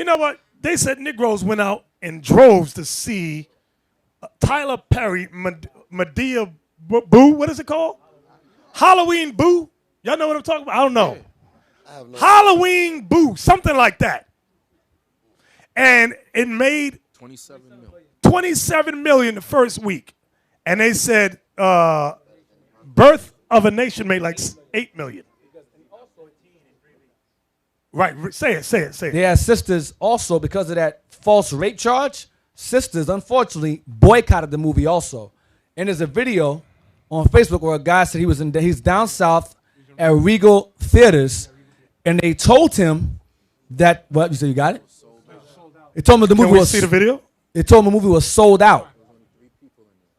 You know what? They said Negroes went out in droves to see Tyler Perry, Medea Boo. What is it called? Halloween Boo. Y'all know what I'm talking about? I don't know. Halloween Boo, something like that. And it made 27 million the first week. And they said Birth of a Nation made like 8 million. Right, say it. They had Sisters also because of that false rape charge. Sisters, unfortunately, boycotted the movie also. And there's a video on Facebook where a guy said he's down south at Regal Theaters, and they told him that what you said you got it? It told him the movie Can we was see the video? It told him the movie was sold out.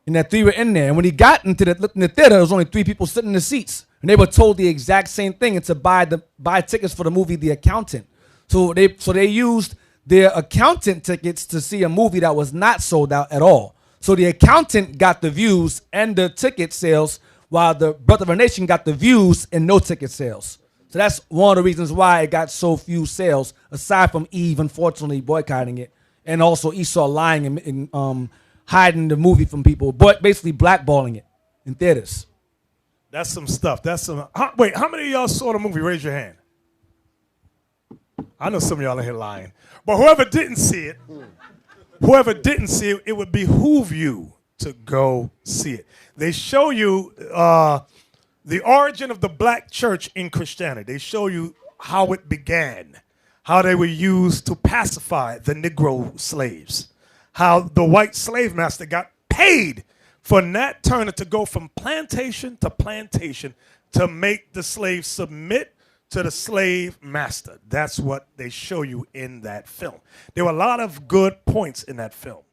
And that 3 were in there. And when he got into the theater, there was only 3 people sitting in the seats. And they were told the exact same thing and to buy tickets for the movie The Accountant. So they used their accountant tickets to see a movie that was not sold out at all. So The Accountant got the views and the ticket sales, while the Birth of a Nation got the views and no ticket sales. So that's one of the reasons why it got so few sales, aside from Eve unfortunately boycotting it, and also Esau lying and hiding the movie from people, but basically blackballing it in theaters. That's some stuff. Wait, how many of y'all saw the movie? Raise your hand. I know some of y'all in here lying. But whoever didn't see it, it would behoove you to go see it. They show you the origin of the black church in Christianity. They show you how it began, how they were used to pacify the Negro slaves, how the white slave master got paid for Nat Turner to go from plantation to make the slave submit to the slave master. That's what they show you in that film. There were a lot of good points in that film.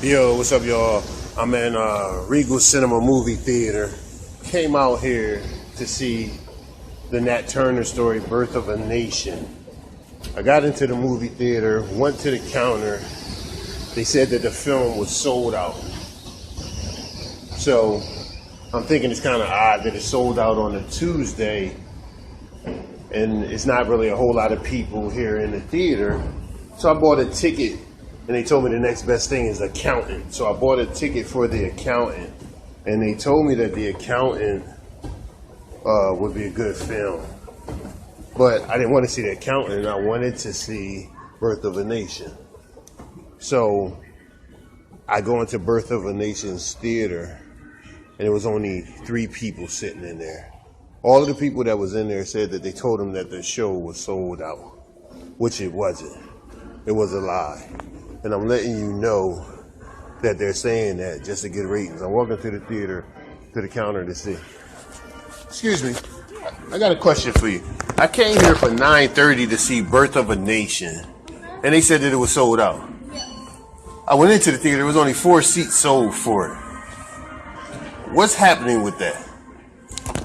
Yo, what's up, y'all? I'm in Regal Cinema Movie Theater. Came out here to see the Nat Turner story, Birth of a Nation. I got into the movie theater, went to the counter. They said that the film was sold out. So I'm thinking it's kind of odd that it sold out on a Tuesday and it's not really a whole lot of people here in the theater. So I bought a ticket and they told me the next best thing is Accountant. So I bought a ticket for The Accountant and they told me that The Accountant would be a good film. But I didn't want to see The Accountant. I wanted to see Birth of a Nation. So I go into Birth of a Nation's theater, and there was only 3 people sitting in there. All of the people that was in there said that they told them that the show was sold out, which it wasn't. It was a lie. And I'm letting you know that they're saying that just to get ratings. I'm walking to the theater, to the counter to see. Excuse me, I got a question for you. I came here for 9:30 to see Birth of a Nation, and they said that it was sold out. I went into the theater, there was only 4 seats sold for it. What's happening with that?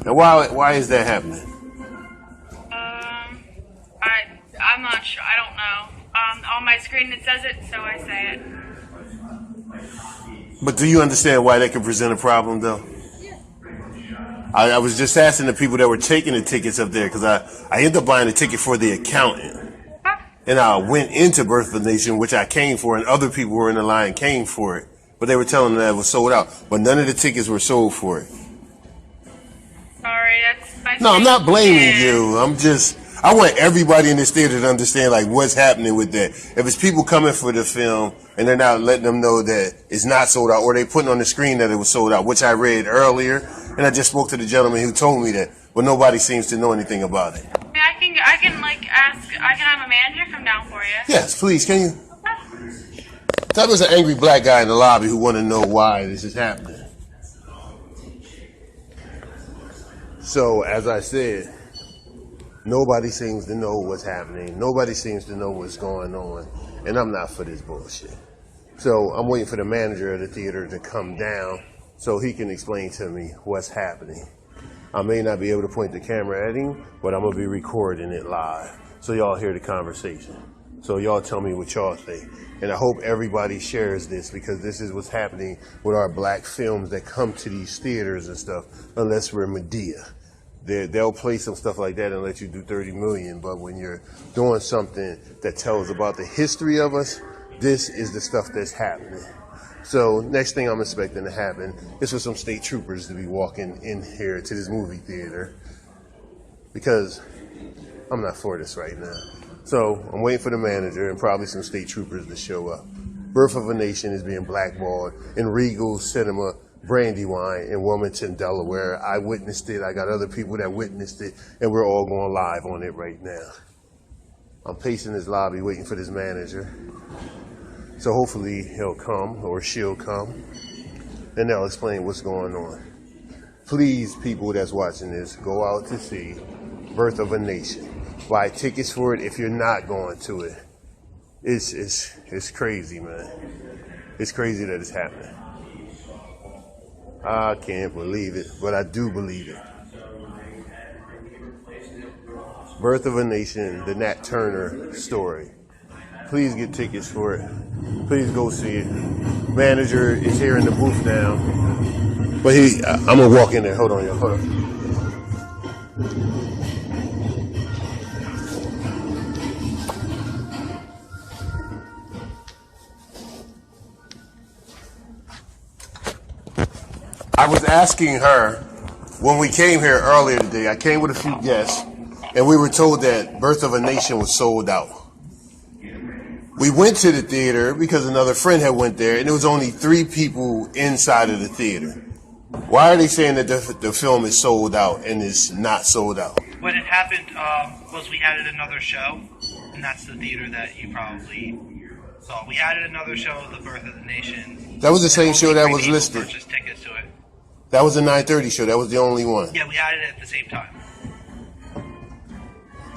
And why is that happening? I'm not sure. I don't know. On my screen it says it, so I say it. But do you understand why that could present a problem, though? I was just asking the people that were taking the tickets up there, because I ended up buying a ticket for The Accountant. And I went into Birth of a Nation, which I came for, and other people were in the line came for it. But they were telling me that it was sold out. But none of the tickets were sold for it. Sorry, that's my No, I'm not blaming you. I want everybody in this theater to understand, like, what's happening with that. If it's people coming for the film and they're not letting them know that it's not sold out, or they putting on the screen that it was sold out, which I read earlier, and I just spoke to the gentleman who told me that, but nobody seems to know anything about it. I can have a manager come down for you. Yes, please, can you? That was an angry black guy in the lobby who wanted to know why this is happening. So, as I said, nobody seems to know what's happening. Nobody seems to know what's going on. And I'm not for this bullshit. So I'm waiting for the manager of the theater to come down so he can explain to me what's happening. I may not be able to point the camera at him, but I'm going to be recording it live so y'all hear the conversation. So y'all tell me what y'all think. And I hope everybody shares this, because this is what's happening with our black films that come to these theaters and stuff, unless we're Medea. they'll play some stuff like that and let you do 30 million. But when you're doing something that tells about the history of us, this is the stuff that's happening. So next thing I'm expecting to happen is for some state troopers to be walking in here to this movie theater, because I'm not for this right now. So I'm waiting for the manager and probably some state troopers to show up. Birth of a Nation is being blackballed in Regal Cinema, Brandywine in Wilmington, Delaware. I witnessed it. I got other people that witnessed it, and we're all going live on it right now. I'm pacing this lobby waiting for this manager. So hopefully he'll come or she'll come, and they'll explain what's going on. Please, people that's watching this, go out to see Birth of a Nation. Buy tickets for it if you're not going to it. It's crazy, man. It's crazy that it's happening. I can't believe it, but I do believe it. Birth of a Nation, the Nat Turner story. Please get tickets for it. Please go see it. Manager is here in the booth now. But I'm gonna walk in there. Hold on, y'all. Hold on. I was asking her when we came here earlier today. I came with a few guests, and we were told that Birth of a Nation was sold out. We went to the theater because another friend had went there, and there was only 3 people inside of the theater. Why are they saying that the film is sold out and it's not sold out? What had happened was we added another show, and that's the theater that you probably saw. We added another show of The Birth of the Nation. That was the same show that was listed. Purchased tickets to it. That was the 9:30 show. That was the only one. Yeah, we added it at the same time.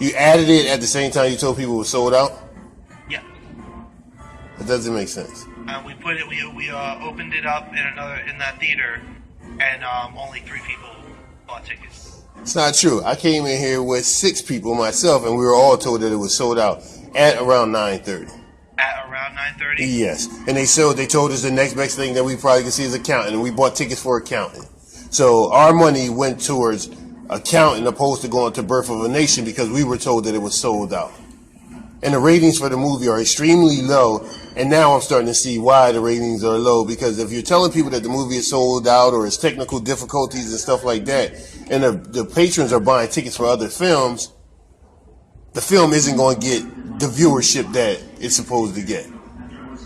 You added it at the same time you told people it was sold out? Yeah. That doesn't make sense. We put it. We opened it up in that theater, and only 3 people bought tickets. It's not true. I came in here with 6 people myself, and we were all told that it was sold out at around 9:30. At around 9:30? Yes. And they told us the next best thing that we probably could see is accounting, and we bought tickets for accounting. So our money went towards accounting opposed to going to Birth of a Nation because we were told that it was sold out. And the ratings for the movie are extremely low, and now I'm starting to see why the ratings are low, because if you're telling people that the movie is sold out or it's technical difficulties and stuff like that, and the patrons are buying tickets for other films, the film isn't going to get the viewership that it's supposed to get.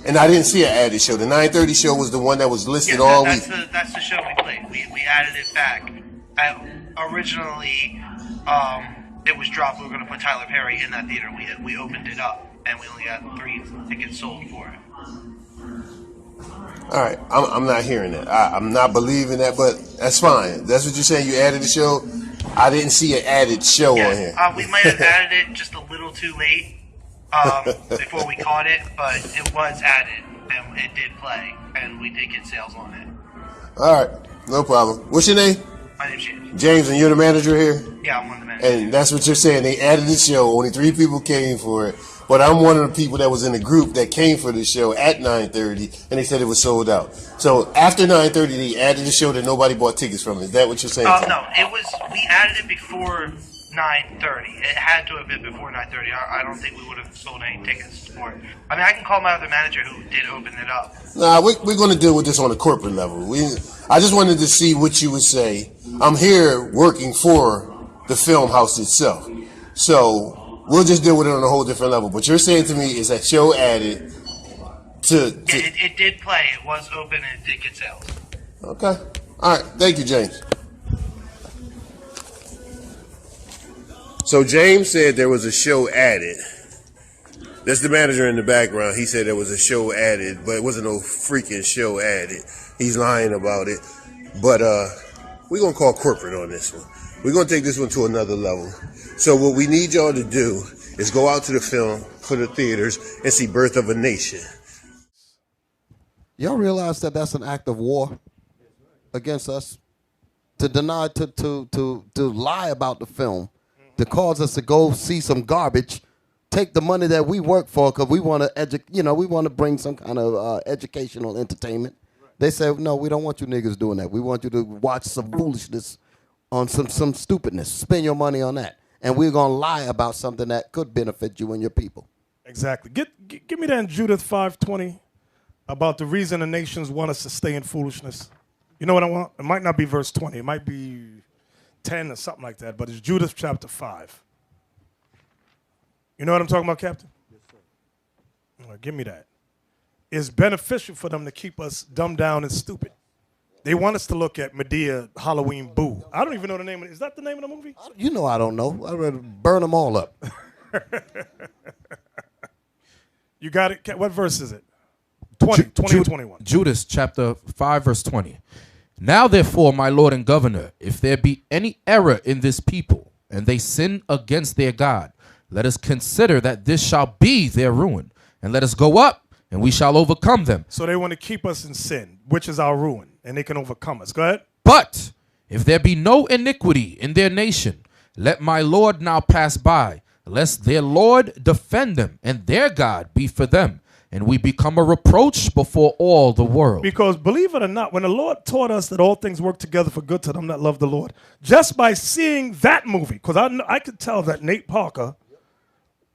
And I didn't see an added show. The 9:30 show was the one that was listed all week. That's the show we played. We added it back. Originally, it was dropped. We were going to put Tyler Perry in that theater. We opened it up, and we only got 3 tickets sold for it. All right, I'm not hearing that. I'm not believing that, but that's fine. That's what you're saying. You added the show. I didn't see an added show on here. We might have added it just a little too late before we caught it, but it was added, and it did play, and we did get sales on it. All right, no problem. What's your name? My name's James. James, and you're the manager here? Yeah, I'm one of the managers. And that's what you're saying. They added the show. Only 3 people came for it. But I'm one of the people that was in the group that came for the show at 9:30, and they said it was sold out. So after 9:30, they added the show that nobody bought tickets from. Is that what you're saying? No, we added it before 9:30. It had to have been before 9:30. I don't think we would have sold any tickets for it. I mean, I can call my other manager who did open it up. Nah, we're going to deal with this on a corporate level. I just wanted to see what you would say. I'm here working for the film house itself. So we'll just deal with it on a whole different level. But you're saying to me is that show added to It did play. It was open and it did get sales. Okay. All right. Thank you, James. So James said there was a show added. That's the manager in the background. He said there was a show added, but it wasn't no freaking show added. He's lying about it. But we're going to call corporate on this one. We're going to take this one to another level. So what we need y'all to do is go out to the film for the theaters and see Birth of a Nation. Y'all realize that that's an act of war against us? To deny, to lie about the film, to cause us to go see some garbage, take the money that we work for because we want to we want to bring some kind of educational entertainment. They say, no, we don't want you niggas doing that. We want you to watch some foolishness on some stupidness. Spend your money on that. And we're going to lie about something that could benefit you and your people. Exactly. Give me that in Judith 5:20 about the reason the nations want us to stay in foolishness. You know what I want? It might not be verse 20. It might be 10 or something like that, but it's Judith chapter 5. You know what I'm talking about, Captain? Yes, sir. All right, give me that. It's beneficial for them to keep us dumbed down and stupid. They want us to look at Medea Halloween Boo. I don't even know the name of it. Is that the name of the movie? You know I don't know. I'd rather burn them all up. You got it? What verse is it? 20 and 21. Judas chapter 5, verse 20. Now, therefore, my Lord and Governor, if there be any error in this people, and they sin against their God, let us consider that this shall be their ruin, and let us go up, and we shall overcome them. So they want to keep us in sin, which is our ruin, and they can overcome us. Go ahead. But if there be no iniquity in their nation, let my Lord now pass by, lest their Lord defend them, and their God be for them, and we become a reproach before all the world. Because believe it or not, when the Lord taught us that all things work together for good to them that love the Lord, just by seeing that movie, because I could tell that Nate Parker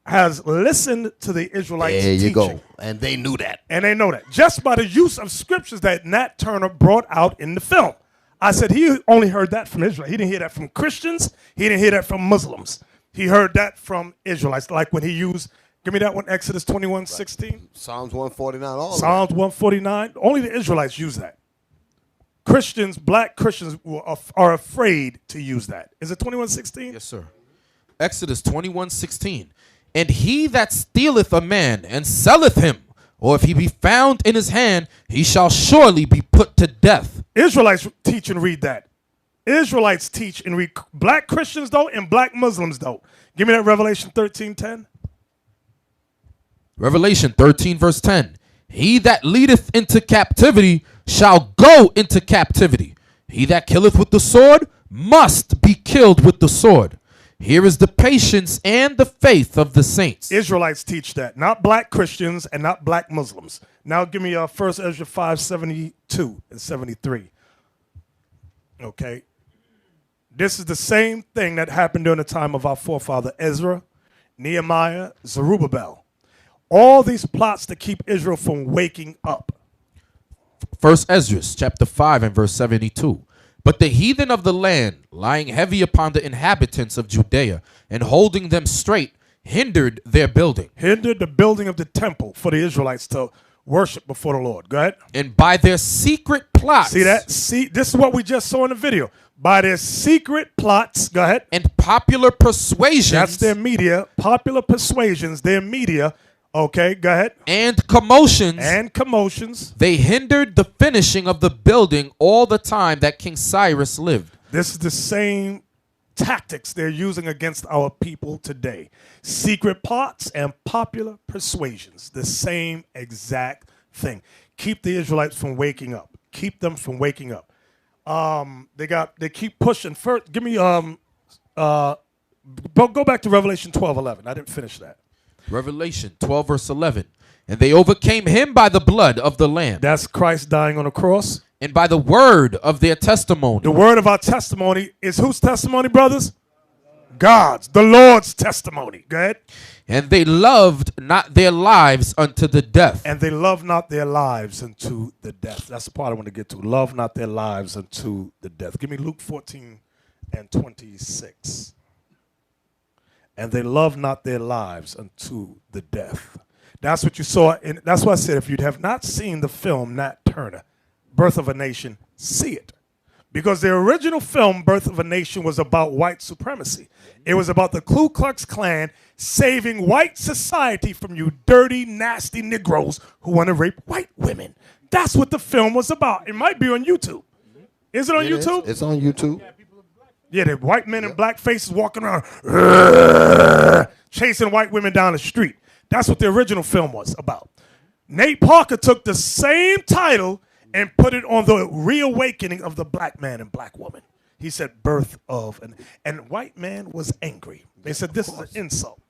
has listened to the Israelites There you teaching. go. And they knew that. And they know that. Just by the use of scriptures that Nat Turner brought out in the film. I said he only heard that from Israel. He didn't hear that from Christians. He didn't hear that from Muslims. He heard that from Israelites. Like when he used, give me that one, Exodus 21:16. Psalms 149. All Psalms 149. Only the Israelites use that. Christians, black Christians are afraid to use that. Is it 21:16? Yes, sir. Exodus 21:16. And he that stealeth a man and selleth him, or if he be found in his hand, he shall surely be put to death. Israelites teach and read that. Israelites teach and read. Black Christians don't, and black Muslims don't. Give me that Revelation 13:10. Revelation 13, verse 10. He that leadeth into captivity shall go into captivity. He that killeth with the sword must be killed with the sword. Here is the patience and the faith of the saints. Israelites teach that, not black Christians and not black Muslims. Now give me 1 Ezra 5:72 and 73. Okay. This is the same thing that happened during the time of our forefather Ezra, Nehemiah, Zerubbabel. All these plots to keep Israel from waking up. 1 Ezra chapter 5 and verse 72. But the heathen of the land, lying heavy upon the inhabitants of Judea and holding them straight, hindered their building. Hindered the building of the temple for the Israelites to worship before the Lord. Go ahead. And by their secret plots. See that? See, this is what we just saw in the video. By their secret plots. Go ahead. And popular persuasions. That's their media. Popular persuasions, their media. Okay, go ahead. And commotions. And commotions. They hindered the finishing of the building all the time that King Cyrus lived. This is the same tactics they're using against our people today. Secret plots and popular persuasions. The same exact thing. Keep the Israelites from waking up. Keep them from waking up. They keep pushing. First, give me go back to Revelation 12:11. I didn't finish that. Revelation 12 verse 11. And they overcame him by the blood of the Lamb. That's Christ dying on the cross. And by the word of their testimony. The word of our testimony is whose testimony, brothers? God's, the Lord's testimony. Go ahead. And they loved not their lives unto the death. And they loved not their lives unto the death. That's the part I want to get to. Love not their lives unto the death. Give me Luke 14 and 26. And they love not their lives unto the death. That's what you saw. That's why I said if you have not seen the film Nat Turner, Birth of a Nation, see it. Because the original film, Birth of a Nation, was about white supremacy. It was about the Ku Klux Klan saving white society from you dirty, nasty Negroes who want to rape white women. That's what the film was about. It might be on YouTube. Is it on YouTube? It's on YouTube. Yeah, the white men in black faces walking around chasing white women down the street. That's what the original film was about. Nate Parker took the same title and put it on the reawakening of the black man and black woman. He said birth of, and white man was angry. They said this is an insult.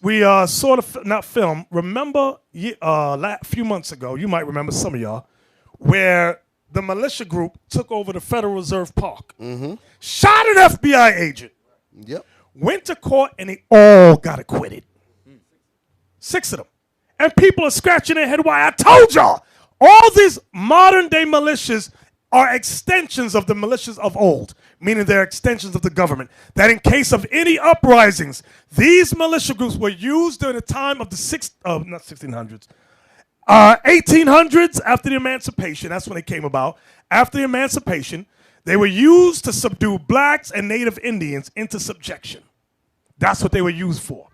We saw the film. Remember a few months ago, you might remember some of y'all, where the militia group took over the Federal Reserve Park. Shot an FBI agent. Yep. Went to court, and they all got acquitted. 6 of them. And people are scratching their head why I told y'all. All these modern-day militias are extensions of the militias of old, meaning they're extensions of the government, that in case of any uprisings, these militia groups were used during the time of the 1800s, after the emancipation. That's when they came about. After the emancipation, they were used to subdue blacks and native Indians into subjection. That's what they were used for.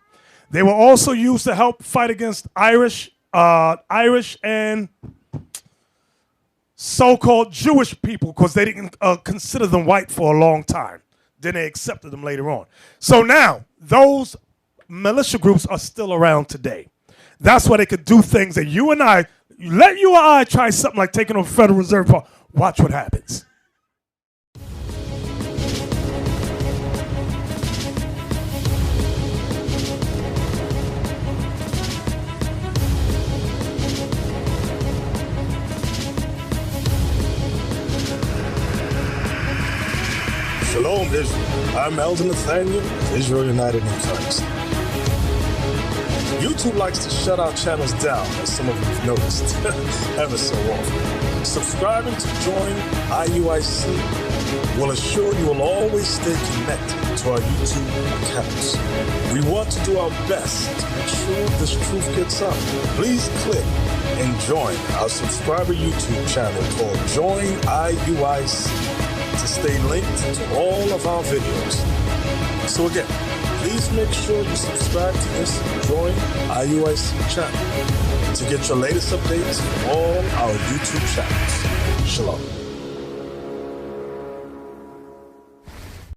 They were also used to help fight against Irish and so-called Jewish people, because they didn't consider them white for a long time. Then they accepted them later on. So now, those militia groups are still around today. That's why they could do things that you and I, let you or I try something like taking over Federal Reserve Park. Watch what happens. Shalom, Israel. I'm Elder Nathaniel of Israel United in Christ. YouTube likes to shut our channels down, as some of you have noticed, ever so often. Subscribing to join IUIC will assure you will always stay connected to our YouTube accounts. We want to do our best to make sure this truth gets out. Please click and join our subscriber YouTube channel called Join IUIC to stay linked to all of our videos. So again, please make sure you subscribe to this Join IUIC channel to get your latest updates from all our YouTube channels. Shalom.